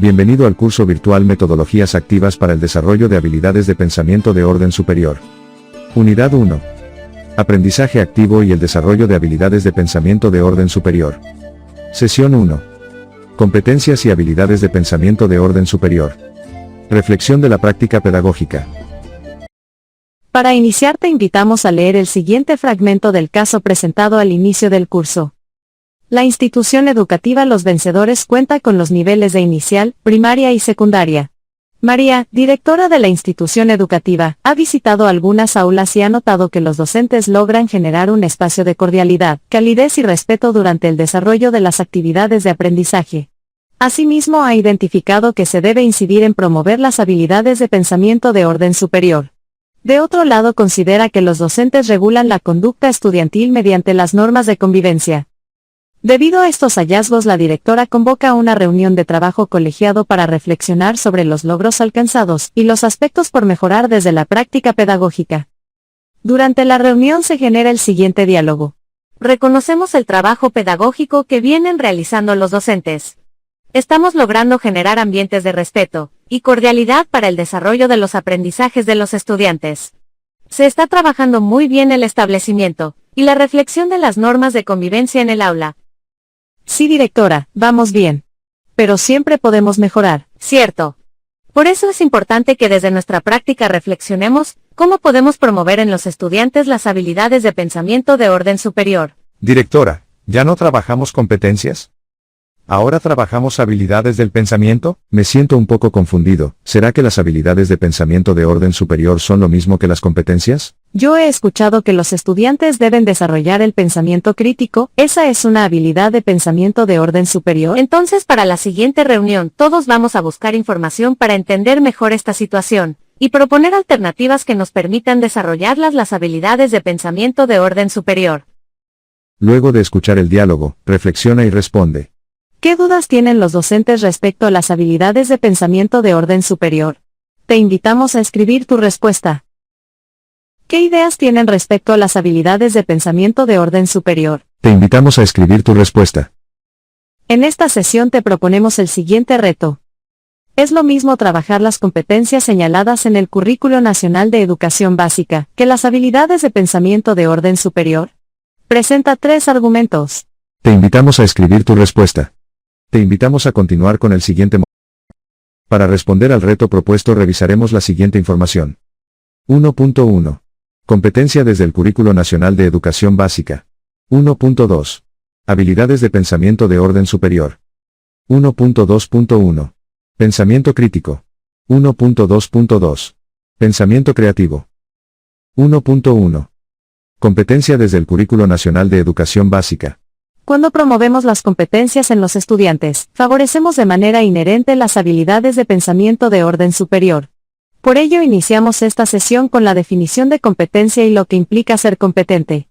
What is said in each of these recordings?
Bienvenido al curso virtual Metodologías activas para el desarrollo de habilidades de pensamiento de orden superior. Unidad 1. Aprendizaje activo y el desarrollo de habilidades de pensamiento de orden superior. Sesión 1. Competencias y habilidades de pensamiento de orden superior. Reflexión de la práctica pedagógica. Para iniciar te invitamos a leer el siguiente fragmento del caso presentado al inicio del curso. La institución educativa Los Vencedores cuenta con los niveles de inicial, primaria y secundaria. María, directora de la institución educativa, ha visitado algunas aulas y ha notado que los docentes logran generar un espacio de cordialidad, calidez y respeto durante el desarrollo de las actividades de aprendizaje. Asimismo, ha identificado que se debe incidir en promover las habilidades de pensamiento de orden superior. De otro lado, considera que los docentes regulan la conducta estudiantil mediante las normas de convivencia. Debido a estos hallazgos, la directora convoca una reunión de trabajo colegiado para reflexionar sobre los logros alcanzados y los aspectos por mejorar desde la práctica pedagógica. Durante la reunión se genera el siguiente diálogo. Reconocemos el trabajo pedagógico que vienen realizando los docentes. Estamos logrando generar ambientes de respeto y cordialidad para el desarrollo de los aprendizajes de los estudiantes. Se está trabajando muy bien el establecimiento y la reflexión de las normas de convivencia en el aula. Sí, directora, vamos bien. Pero siempre podemos mejorar, ¿cierto? Por eso es importante que desde nuestra práctica reflexionemos cómo podemos promover en los estudiantes las habilidades de pensamiento de orden superior. Directora, ¿ya no trabajamos competencias? ¿Ahora trabajamos habilidades del pensamiento? Me siento un poco confundido. ¿Será que las habilidades de pensamiento de orden superior son lo mismo que las competencias? Yo he escuchado que los estudiantes deben desarrollar el pensamiento crítico. ¿Esa es una habilidad de pensamiento de orden superior? Entonces, para la siguiente reunión, todos vamos a buscar información para entender mejor esta situación y proponer alternativas que nos permitan desarrollar las habilidades de pensamiento de orden superior. Luego de escuchar el diálogo, reflexiona y responde. ¿Qué dudas tienen los docentes respecto a las habilidades de pensamiento de orden superior? Te invitamos a escribir tu respuesta. ¿Qué ideas tienen respecto a las habilidades de pensamiento de orden superior? Te invitamos a escribir tu respuesta. En esta sesión te proponemos el siguiente reto. ¿Es lo mismo trabajar las competencias señaladas en el Currículo Nacional de Educación Básica que las habilidades de pensamiento de orden superior? Presenta 3 argumentos. Te invitamos a escribir tu respuesta. Te invitamos a continuar con el siguiente módulo. Para responder al reto propuesto revisaremos la siguiente información. 1.1. Competencia desde el Currículo Nacional de Educación Básica. 1.2. Habilidades de pensamiento de orden superior. 1.2.1. Pensamiento crítico. 1.2.2. Pensamiento creativo. 1.1. Competencia desde el Currículo Nacional de Educación Básica. Cuando promovemos las competencias en los estudiantes, favorecemos de manera inherente las habilidades de pensamiento de orden superior. Por ello iniciamos esta sesión con la definición de competencia y lo que implica ser competente.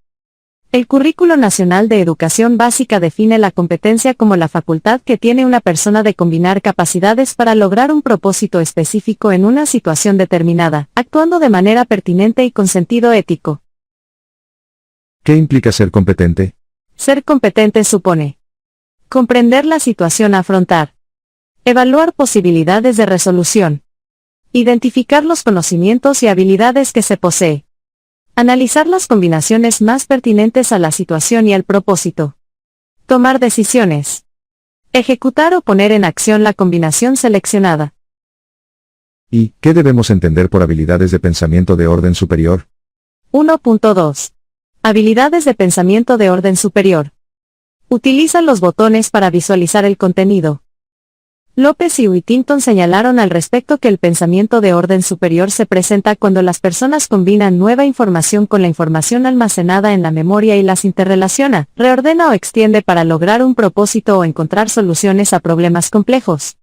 El Currículo Nacional de Educación Básica define la competencia como la facultad que tiene una persona de combinar capacidades para lograr un propósito específico en una situación determinada, actuando de manera pertinente y con sentido ético. ¿Qué implica ser competente? Ser competente supone comprender la situación a afrontar, evaluar posibilidades de resolución, identificar los conocimientos y habilidades que se posee, analizar las combinaciones más pertinentes a la situación y al propósito, tomar decisiones, ejecutar o poner en acción la combinación seleccionada. ¿Y qué debemos entender por habilidades de pensamiento de orden superior? 1.2. Habilidades de pensamiento de orden superior. Utiliza los botones para visualizar el contenido. López y Whittington señalaron al respecto que el pensamiento de orden superior se presenta cuando las personas combinan nueva información con la información almacenada en la memoria y las interrelaciona, reordena o extiende para lograr un propósito o encontrar soluciones a problemas complejos.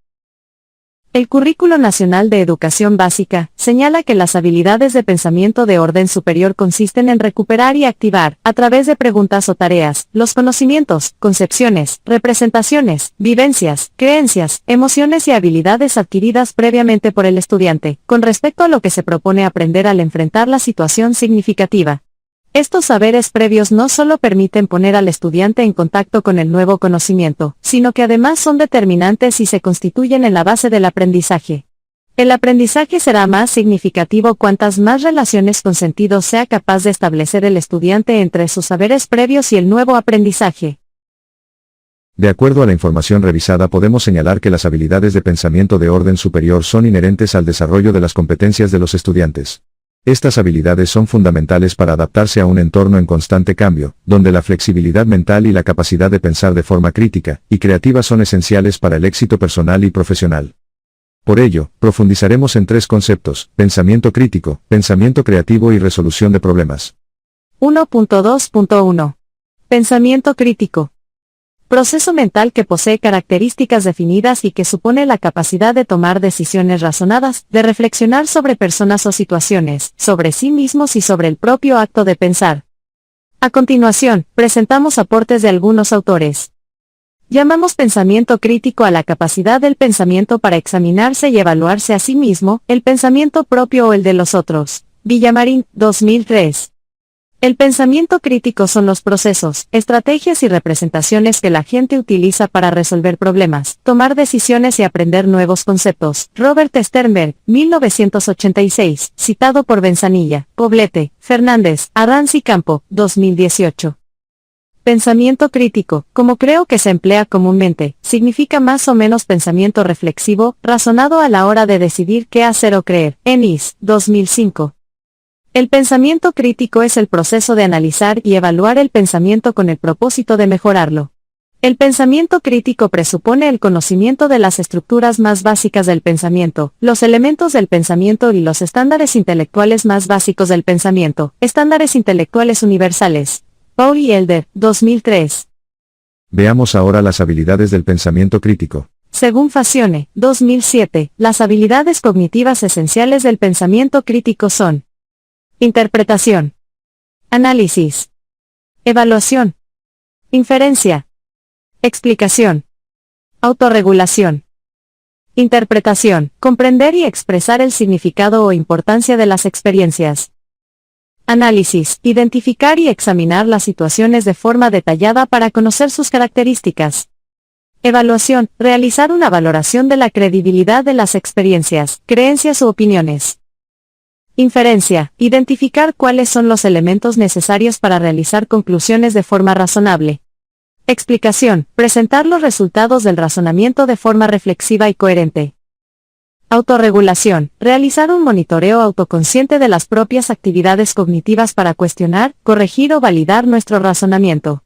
El Currículo Nacional de Educación Básica señala que las habilidades de pensamiento de orden superior consisten en recuperar y activar, a través de preguntas o tareas, los conocimientos, concepciones, representaciones, vivencias, creencias, emociones y habilidades adquiridas previamente por el estudiante, con respecto a lo que se propone aprender al enfrentar la situación significativa. Estos saberes previos no solo permiten poner al estudiante en contacto con el nuevo conocimiento, sino que además son determinantes y se constituyen en la base del aprendizaje. El aprendizaje será más significativo cuantas más relaciones con sentido sea capaz de establecer el estudiante entre sus saberes previos y el nuevo aprendizaje. De acuerdo a la información revisada, podemos señalar que las habilidades de pensamiento de orden superior son inherentes al desarrollo de las competencias de los estudiantes. Estas habilidades son fundamentales para adaptarse a un entorno en constante cambio, donde la flexibilidad mental y la capacidad de pensar de forma crítica y creativa son esenciales para el éxito personal y profesional. Por ello, profundizaremos en 3 conceptos: pensamiento crítico, pensamiento creativo y resolución de problemas. 1.2.1. Pensamiento crítico. Proceso mental que posee características definidas y que supone la capacidad de tomar decisiones razonadas, de reflexionar sobre personas o situaciones, sobre sí mismos y sobre el propio acto de pensar. A continuación, presentamos aportes de algunos autores. Llamamos pensamiento crítico a la capacidad del pensamiento para examinarse y evaluarse a sí mismo, el pensamiento propio o el de los otros. Villamarín, 2003. El pensamiento crítico son los procesos, estrategias y representaciones que la gente utiliza para resolver problemas, tomar decisiones y aprender nuevos conceptos. Robert Sternberg, 1986, citado por Benzanilla, Poblete, Fernández, Arranz y Campo, 2018. Pensamiento crítico, como creo que se emplea comúnmente, significa más o menos pensamiento reflexivo, razonado a la hora de decidir qué hacer o creer. Ennis, 2005. El pensamiento crítico es el proceso de analizar y evaluar el pensamiento con el propósito de mejorarlo. El pensamiento crítico presupone el conocimiento de las estructuras más básicas del pensamiento, los elementos del pensamiento y los estándares intelectuales más básicos del pensamiento, estándares intelectuales universales. Paul y Elder, 2003. Veamos ahora las habilidades del pensamiento crítico. Según Facione, 2007, las habilidades cognitivas esenciales del pensamiento crítico son: interpretación, análisis, evaluación, inferencia, explicación, autorregulación. Interpretación, comprender y expresar el significado o importancia de las experiencias. Análisis, identificar y examinar las situaciones de forma detallada para conocer sus características. Evaluación, realizar una valoración de la credibilidad de las experiencias, creencias u opiniones. Inferencia, identificar cuáles son los elementos necesarios para realizar conclusiones de forma razonable. Explicación, presentar los resultados del razonamiento de forma reflexiva y coherente. Autorregulación, realizar un monitoreo autoconsciente de las propias actividades cognitivas para cuestionar, corregir o validar nuestro razonamiento.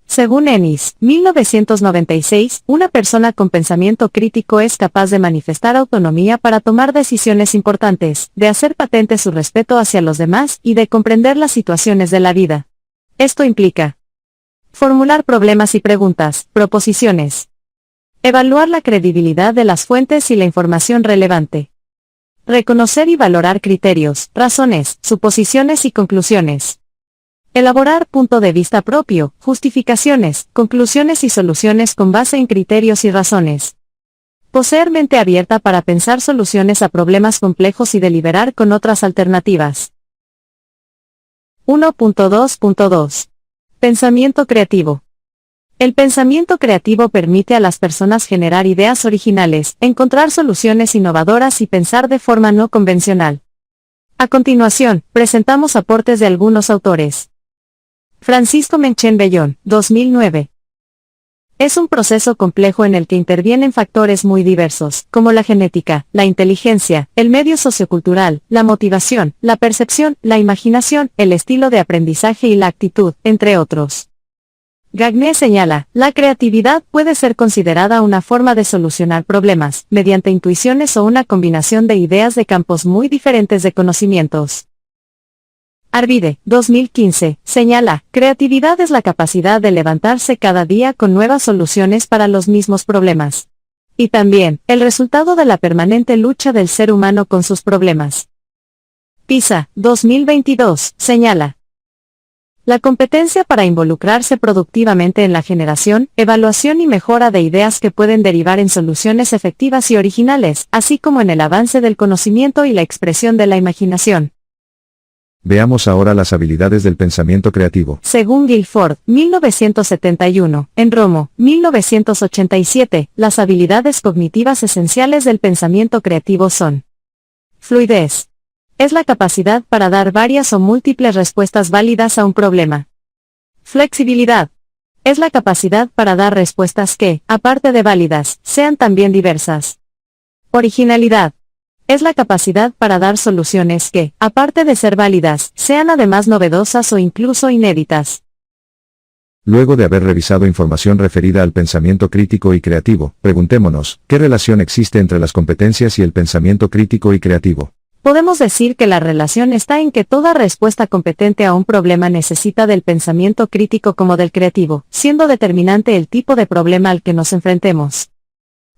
Según Ennis, 1996, una persona con pensamiento crítico es capaz de manifestar autonomía para tomar decisiones importantes, de hacer patente su respeto hacia los demás y de comprender las situaciones de la vida. Esto implica formular problemas y preguntas, proposiciones. Evaluar la credibilidad de las fuentes y la información relevante. Reconocer y valorar criterios, razones, suposiciones y conclusiones. Elaborar punto de vista propio, justificaciones, conclusiones y soluciones con base en criterios y razones. Poseer mente abierta para pensar soluciones a problemas complejos y deliberar con otras alternativas. 1.2.2. Pensamiento creativo. El pensamiento creativo permite a las personas generar ideas originales, encontrar soluciones innovadoras y pensar de forma no convencional. A continuación, presentamos aportes de algunos autores. Francisco Menchen Bellón, 2009. Es un proceso complejo en el que intervienen factores muy diversos, como la genética, la inteligencia, el medio sociocultural, la motivación, la percepción, la imaginación, el estilo de aprendizaje y la actitud, entre otros. Gagné señala, la creatividad puede ser considerada una forma de solucionar problemas, mediante intuiciones o una combinación de ideas de campos muy diferentes de conocimientos. Arvide, 2015, señala, creatividad es la capacidad de levantarse cada día con nuevas soluciones para los mismos problemas. Y también, el resultado de la permanente lucha del ser humano con sus problemas. Pisa, 2022, señala, la competencia para involucrarse productivamente en la generación, evaluación y mejora de ideas que pueden derivar en soluciones efectivas y originales, así como en el avance del conocimiento y la expresión de la imaginación. Veamos ahora las habilidades del pensamiento creativo. Según Guilford, 1971, en Romo, 1987, las habilidades cognitivas esenciales del pensamiento creativo son: fluidez. Es la capacidad para dar varias o múltiples respuestas válidas a un problema. Flexibilidad. Es la capacidad para dar respuestas que, aparte de válidas, sean también diversas. Originalidad. Es la capacidad para dar soluciones que, aparte de ser válidas, sean además novedosas o incluso inéditas. Luego de haber revisado información referida al pensamiento crítico y creativo, preguntémonos, ¿qué relación existe entre las competencias y el pensamiento crítico y creativo? Podemos decir que la relación está en que toda respuesta competente a un problema necesita del pensamiento crítico como del creativo, siendo determinante el tipo de problema al que nos enfrentemos.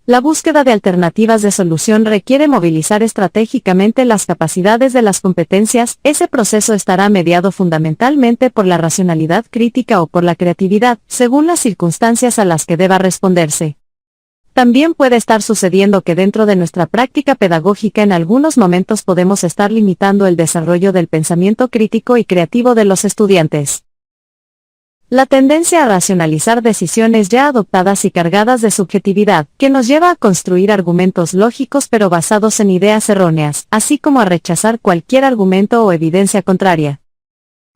La búsqueda de alternativas de solución requiere movilizar estratégicamente las capacidades de las competencias. Ese proceso estará mediado fundamentalmente por la racionalidad crítica o por la creatividad, según las circunstancias a las que deba responderse. También puede estar sucediendo que dentro de nuestra práctica pedagógica en algunos momentos podemos estar limitando el desarrollo del pensamiento crítico y creativo de los estudiantes. La tendencia a racionalizar decisiones ya adoptadas y cargadas de subjetividad, que nos lleva a construir argumentos lógicos pero basados en ideas erróneas, así como a rechazar cualquier argumento o evidencia contraria.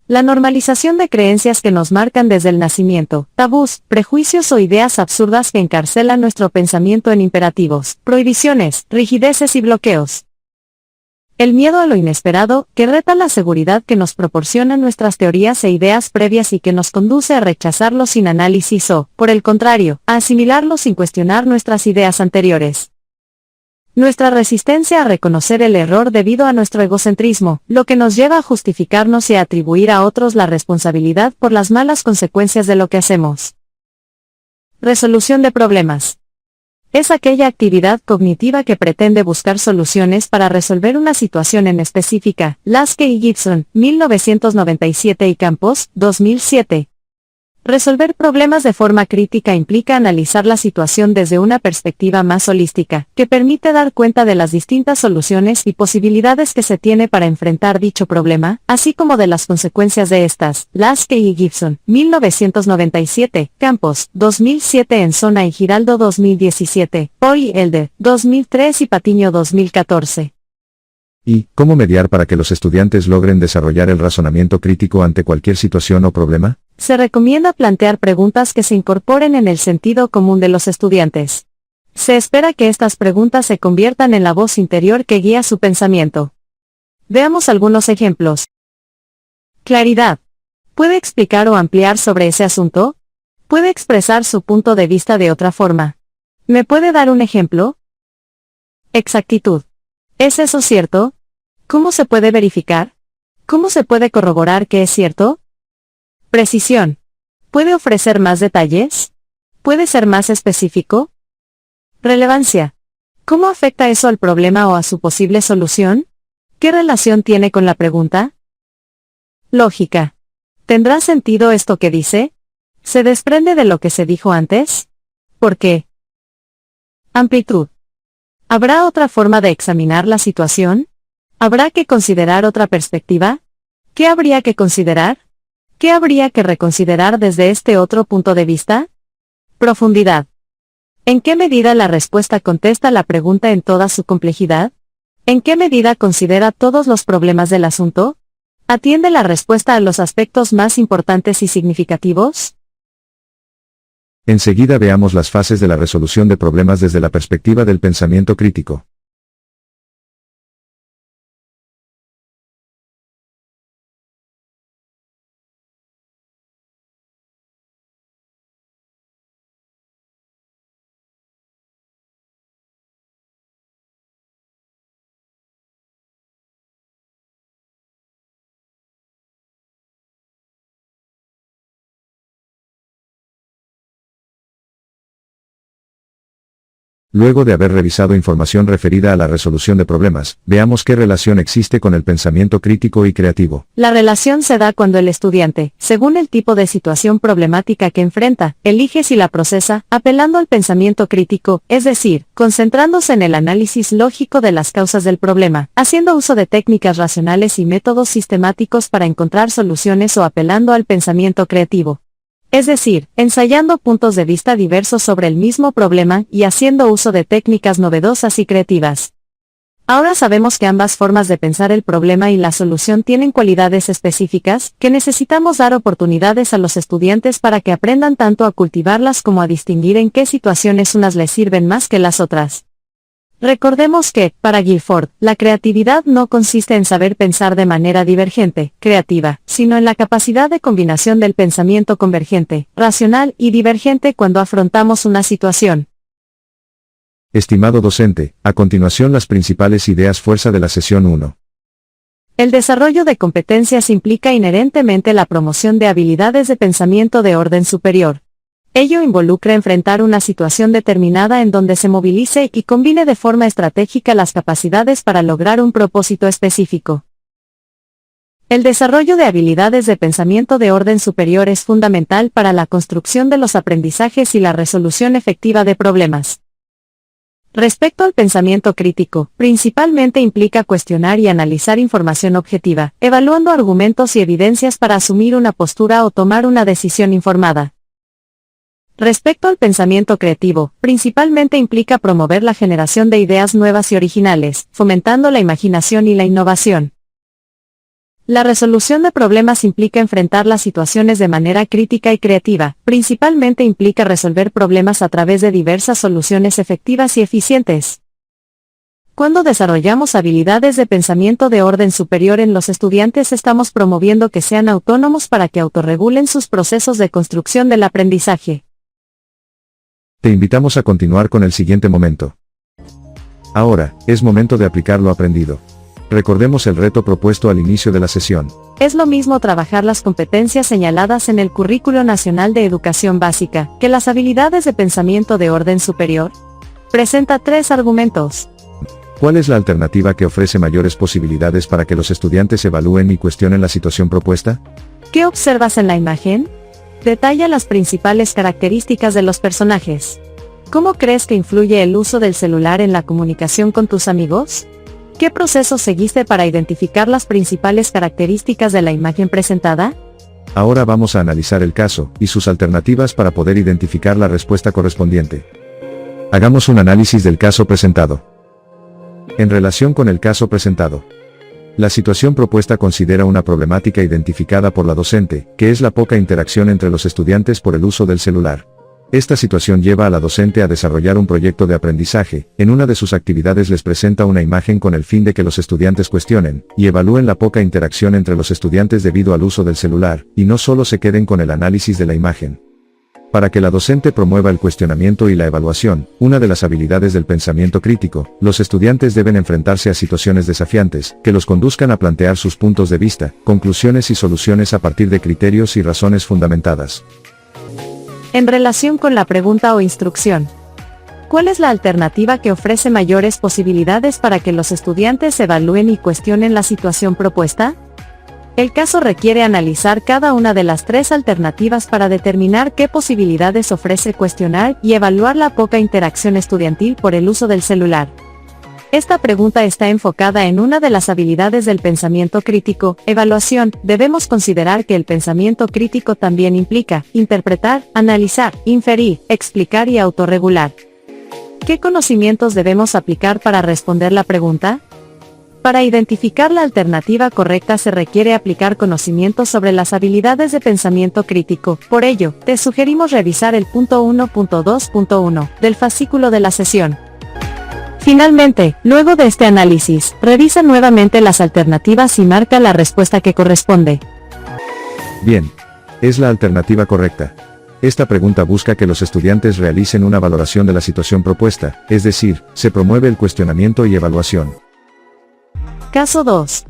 La normalización de creencias que nos marcan desde el nacimiento, tabús, prejuicios o ideas absurdas que encarcelan nuestro pensamiento en imperativos, prohibiciones, rigideces y bloqueos. El miedo a lo inesperado, que reta la seguridad que nos proporcionan nuestras teorías e ideas previas y que nos conduce a rechazarlos sin análisis o, por el contrario, a asimilarlos sin cuestionar nuestras ideas anteriores. Nuestra resistencia a reconocer el error debido a nuestro egocentrismo, lo que nos lleva a justificarnos y a atribuir a otros la responsabilidad por las malas consecuencias de lo que hacemos. Resolución de problemas. Es aquella actividad cognitiva que pretende buscar soluciones para resolver una situación en específica. Lasker y Gibson, 1997 y Campos, 2007. Resolver problemas de forma crítica implica analizar la situación desde una perspectiva más holística, que permite dar cuenta de las distintas soluciones y posibilidades que se tiene para enfrentar dicho problema, así como de las consecuencias de estas. Lasker y Gibson, 1997, Campos, 2007 en Zona y Giraldo 2017, Paul y Elder, 2003 y Patiño 2014. ¿Y cómo mediar para que los estudiantes logren desarrollar el razonamiento crítico ante cualquier situación o problema? Se recomienda plantear preguntas que se incorporen en el sentido común de los estudiantes. Se espera que estas preguntas se conviertan en la voz interior que guía su pensamiento. Veamos algunos ejemplos. Claridad. ¿Puede explicar o ampliar sobre ese asunto? ¿Puede expresar su punto de vista de otra forma? ¿Me puede dar un ejemplo? Exactitud. ¿Es eso cierto? ¿Cómo se puede verificar? ¿Cómo se puede corroborar que es cierto? Precisión. ¿Puede ofrecer más detalles? ¿Puede ser más específico? Relevancia. ¿Cómo afecta eso al problema o a su posible solución? ¿Qué relación tiene con la pregunta? Lógica. ¿Tendrá sentido esto que dice? ¿Se desprende de lo que se dijo antes? ¿Por qué? Amplitud. ¿Habrá otra forma de examinar la situación? ¿Habrá que considerar otra perspectiva? ¿Qué habría que considerar? ¿Qué habría que reconsiderar desde este otro punto de vista? Profundidad. ¿En qué medida la respuesta contesta la pregunta en toda su complejidad? ¿En qué medida considera todos los problemas del asunto? ¿Atiende la respuesta a los aspectos más importantes y significativos? Enseguida veamos las fases de la resolución de problemas desde la perspectiva del pensamiento crítico. Luego de haber revisado información referida a la resolución de problemas, veamos qué relación existe con el pensamiento crítico y creativo. La relación se da cuando el estudiante, según el tipo de situación problemática que enfrenta, elige si la procesa, apelando al pensamiento crítico, es decir, concentrándose en el análisis lógico de las causas del problema, haciendo uso de técnicas racionales y métodos sistemáticos para encontrar soluciones, o apelando al pensamiento creativo. Es decir, ensayando puntos de vista diversos sobre el mismo problema y haciendo uso de técnicas novedosas y creativas. Ahora sabemos que ambas formas de pensar el problema y la solución tienen cualidades específicas, que necesitamos dar oportunidades a los estudiantes para que aprendan tanto a cultivarlas como a distinguir en qué situaciones unas les sirven más que las otras. Recordemos que, para Guilford, la creatividad no consiste en saber pensar de manera divergente, creativa, sino en la capacidad de combinación del pensamiento convergente, racional y divergente cuando afrontamos una situación. Estimado docente, a continuación las principales ideas fuerza de la sesión 1. El desarrollo de competencias implica inherentemente la promoción de habilidades de pensamiento de orden superior. Ello involucra enfrentar una situación determinada en donde se movilice y combine de forma estratégica las capacidades para lograr un propósito específico. El desarrollo de habilidades de pensamiento de orden superior es fundamental para la construcción de los aprendizajes y la resolución efectiva de problemas. Respecto al pensamiento crítico, principalmente implica cuestionar y analizar información objetiva, evaluando argumentos y evidencias para asumir una postura o tomar una decisión informada. Respecto al pensamiento creativo, principalmente implica promover la generación de ideas nuevas y originales, fomentando la imaginación y la innovación. La resolución de problemas implica enfrentar las situaciones de manera crítica y creativa, principalmente implica resolver problemas a través de diversas soluciones efectivas y eficientes. Cuando desarrollamos habilidades de pensamiento de orden superior en los estudiantes, estamos promoviendo que sean autónomos para que autorregulen sus procesos de construcción del aprendizaje. Te invitamos a continuar con el siguiente momento. Ahora, es momento de aplicar lo aprendido. Recordemos el reto propuesto al inicio de la sesión. Es lo mismo trabajar las competencias señaladas en el Currículo Nacional de Educación Básica, que las habilidades de pensamiento de orden superior. Presenta 3 argumentos. ¿Cuál es la alternativa que ofrece mayores posibilidades para que los estudiantes evalúen y cuestionen la situación propuesta? ¿Qué observas en la imagen? Detalla las principales características de los personajes. ¿Cómo crees que influye el uso del celular en la comunicación con tus amigos? ¿Qué proceso seguiste para identificar las principales características de la imagen presentada? Ahora vamos a analizar el caso y sus alternativas para poder identificar la respuesta correspondiente. Hagamos un análisis del caso presentado. En relación con el caso presentado, la situación propuesta considera una problemática identificada por la docente, que es la poca interacción entre los estudiantes por el uso del celular. Esta situación lleva a la docente a desarrollar un proyecto de aprendizaje. En una de sus actividades les presenta una imagen con el fin de que los estudiantes cuestionen y evalúen la poca interacción entre los estudiantes debido al uso del celular, y no solo se queden con el análisis de la imagen. Para que la docente promueva el cuestionamiento y la evaluación, una de las habilidades del pensamiento crítico, los estudiantes deben enfrentarse a situaciones desafiantes, que los conduzcan a plantear sus puntos de vista, conclusiones y soluciones a partir de criterios y razones fundamentadas. En relación con la pregunta o instrucción, ¿cuál es la alternativa que ofrece mayores posibilidades para que los estudiantes evalúen y cuestionen la situación propuesta? El caso requiere analizar cada una de las 3 alternativas para determinar qué posibilidades ofrece cuestionar y evaluar la poca interacción estudiantil por el uso del celular. Esta pregunta está enfocada en una de las habilidades del pensamiento crítico, evaluación. Debemos considerar que el pensamiento crítico también implica interpretar, analizar, inferir, explicar y autorregular. ¿Qué conocimientos debemos aplicar para responder la pregunta? Para identificar la alternativa correcta se requiere aplicar conocimientos sobre las habilidades de pensamiento crítico. Por ello, te sugerimos revisar el punto 1.2.1 del fascículo de la sesión. Finalmente, luego de este análisis, revisa nuevamente las alternativas y marca la respuesta que corresponde. Bien. Es la alternativa correcta. Esta pregunta busca que los estudiantes realicen una valoración de la situación propuesta, es decir, se promueve el cuestionamiento y evaluación. Caso 2.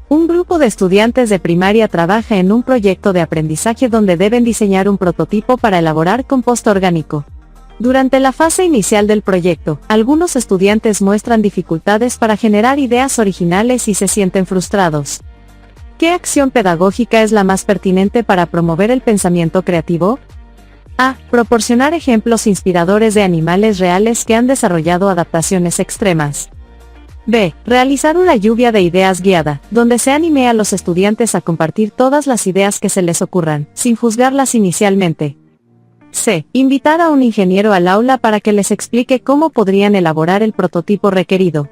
Un grupo de estudiantes de primaria trabaja en un proyecto de aprendizaje donde deben diseñar un prototipo para elaborar compost orgánico. Durante la fase inicial del proyecto, algunos estudiantes muestran dificultades para generar ideas originales y se sienten frustrados. ¿Qué acción pedagógica es la más pertinente para promover el pensamiento creativo? A. Proporcionar ejemplos inspiradores de animales reales que han desarrollado adaptaciones extremas. B. Realizar una lluvia de ideas guiada, donde se anime a los estudiantes a compartir todas las ideas que se les ocurran, sin juzgarlas inicialmente. C. Invitar a un ingeniero al aula para que les explique cómo podrían elaborar el prototipo requerido.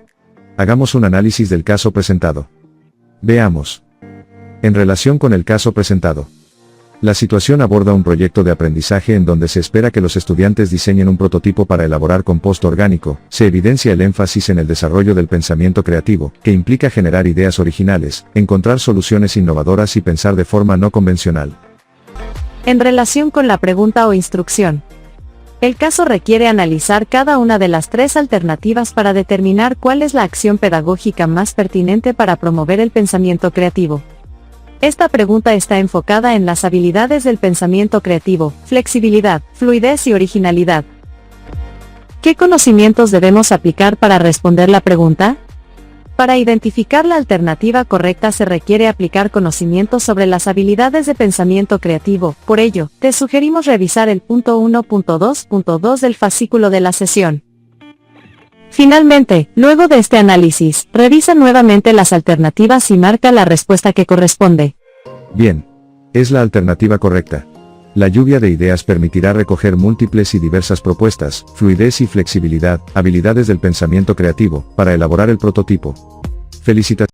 Hagamos un análisis del caso presentado. Veamos. En relación con el caso presentado, la situación aborda un proyecto de aprendizaje en donde se espera que los estudiantes diseñen un prototipo para elaborar composto orgánico. Se evidencia el énfasis en el desarrollo del pensamiento creativo, que implica generar ideas originales, encontrar soluciones innovadoras y pensar de forma no convencional. En relación con la pregunta o instrucción, el caso requiere analizar cada una de las tres alternativas para determinar cuál es la acción pedagógica más pertinente para promover el pensamiento creativo. Esta pregunta está enfocada en las habilidades del pensamiento creativo, flexibilidad, fluidez y originalidad. ¿Qué conocimientos debemos aplicar para responder la pregunta? Para identificar la alternativa correcta se requiere aplicar conocimientos sobre las habilidades de pensamiento creativo. Por ello, te sugerimos revisar el punto 1.2.2 del fascículo de la sesión. Finalmente, luego de este análisis, revisa nuevamente las alternativas y marca la respuesta que corresponde. Bien. Es la alternativa correcta. La lluvia de ideas permitirá recoger múltiples y diversas propuestas, fluidez y flexibilidad, habilidades del pensamiento creativo, para elaborar el prototipo. Felicitaciones.